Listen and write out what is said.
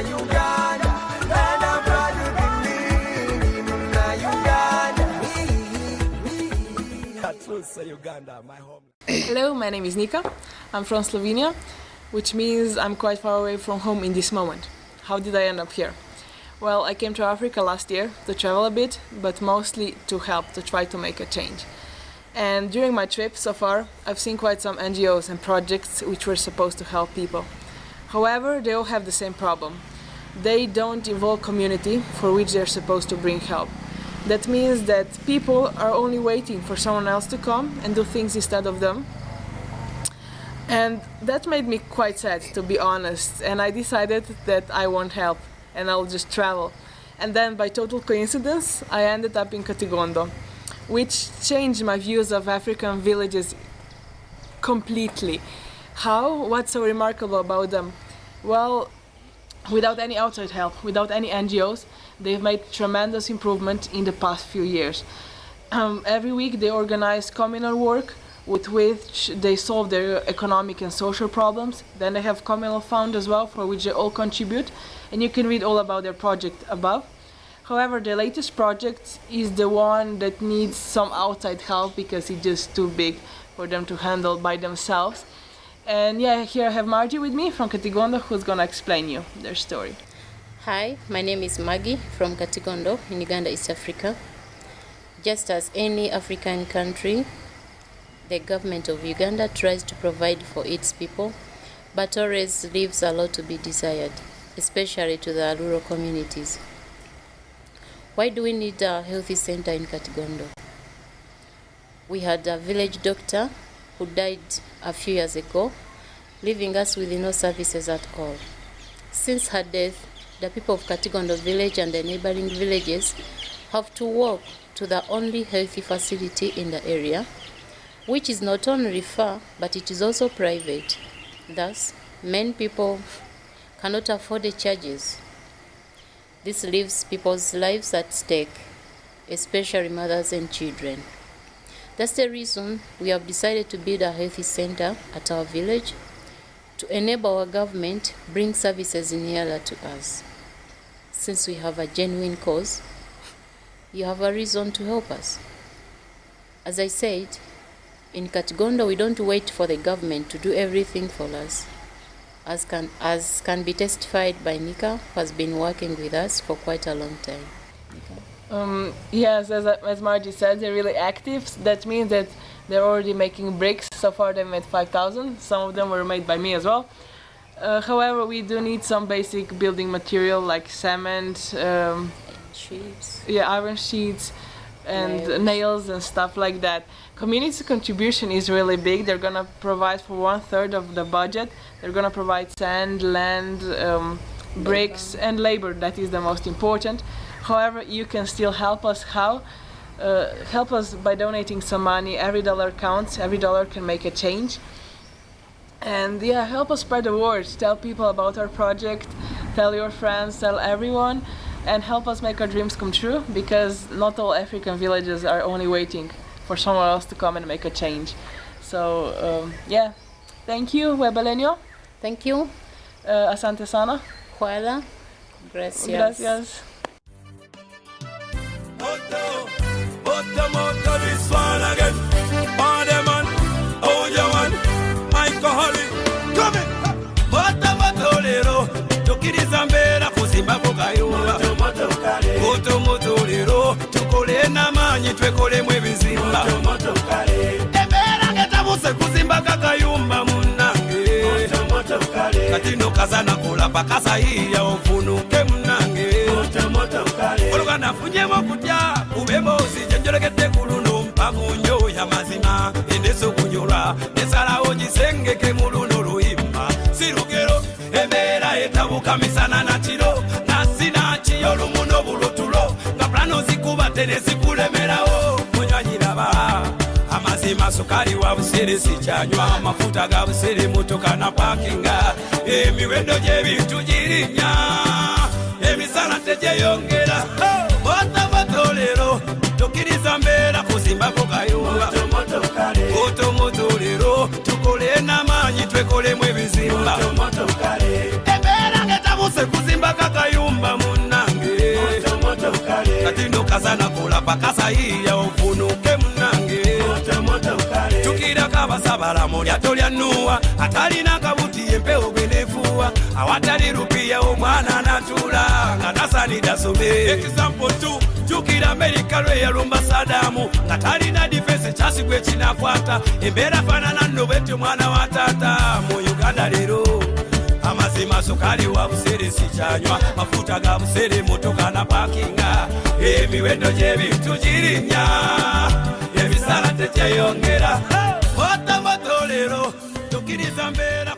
Uganda, and I'm proud to be Uganda. That's also Uganda, my home. Hello, my name is Nika. I'm from Slovenia, which means I'm quite far away from home in this moment. How did I end up here? Well, I came to Africa last year to travel a bit, but mostly to help, to try to make a change. And during my trip so far, I've seen quite some NGOs and projects which were supposed to help people. However, they all have the same problem. They don't involve community for which they're supposed to bring help. That means that people are only waiting for someone else to come and do things instead of them. And that made me quite sad, to be honest, and I decided that I won't help and I'll just travel. And then by total coincidence, I ended up in Katigondo, which changed my views of African villages completely. How? What's so remarkable about them? Well, without any outside help, without any NGOs, they've made tremendous improvement in the past few years. Every week they organize communal work with which they solve their economic and social problems. Then they have communal fund as well, for which they all contribute, and you can read all about their project above. However, the latest project is the one that needs some outside help because it's just too big for them to handle by themselves. And yeah, here I have Margie with me from Katigondo, who's gonna explain you their story. Hi, my name is Maggie from Katigondo in Uganda, East Africa. Just as any African country, the government of Uganda tries to provide for its people, but always leaves a lot to be desired, especially to the rural communities. Why do we need a healthy center in Katigondo? We had a village doctor who died a few years ago, leaving us with no services at all. Since her death, the people of Katigondo village and the neighboring villages have to walk to the only healthy facility in the area, which is not only far, but it is also private. Thus, many people cannot afford the charges. This leaves people's lives at stake, especially mothers and children. That's the reason we have decided to build a healthy center at our village to enable our government bring services nearer to us. Since we have a genuine cause, you have a reason to help us. As I said, in Katigondo, we don't wait for the government to do everything for us, as can be testified by Nika, who has been working with us for quite a long time. Yes, as Margie said, they're really active. That means that they're already making bricks. So far they made 5,000. Some of them were made by me as well. However, we do need some basic building material like cement, Sheets. yeah, iron sheets, and nails and stuff like that. Community contribution is really big. They're gonna provide for 1/3 of the budget. They're gonna provide sand, land, bricks, and labor. That is the most important. However, you can still help us. How? Help us by donating some money. Every dollar counts. Every dollar can make a change. And yeah, help us spread the word. Tell people about our project. Tell your friends. Tell everyone. And help us make our dreams come true, because not all African villages are only waiting for someone else to come and make a change. So yeah, thank you, Webelenio. Thank you. Asante sana. Huela. Gracias. Gracias. Moto, this one again. Parliament, oh, you want alcoholic. Come in. Moto, lero. Tukiriza mbera kuzimba kukayumba. Moto, lero. Tukole namanyi twekole mwebizimba. Ebera ketabuse kuzimba kakayumba munange. Katino kazana kula pakasa hiya ofunuke munange. Oluga nafunyemo kutya ubemo sijenjolegedde kuluno mpamunyo ya mazima endeso kunyula nesalawo gisengeke muluno luyimba sirugero embeera etabuka misana na kiro nasina kiyo lumuno bulutulo nga plano zikuba tenesikulemerawo munywanyiraba amazima sukali wa busere sikyanywa amafuta ga busere motoka na pakinga emiwendo gy'ebintu girinya emisana tegyeyongera moto lero tukiriza mbera kuzimba kukayumba moto lero tukole namanyi twekolemu ebizimba embeera ngetabuse kuzimba nakula pakasa iya ofunuke munange tukira kabasabala mulya tolya nuwa atalina kabuti empewo gwenefuwa awatali rupiya omwana natula nga tasanida some example 2 tukira Amerika lwe yalumba Sadamu nga talina defense kyasigwe kinakwata embeera fanana nno bwetyo mwana wa taata mu Uganda lero amazima sukali wa busere sichanywa mafuta ga busere motoka na parkinga emiwendo gy'ebintu girinya ebisala tekyeyongera otamotolero tukiriza mbeera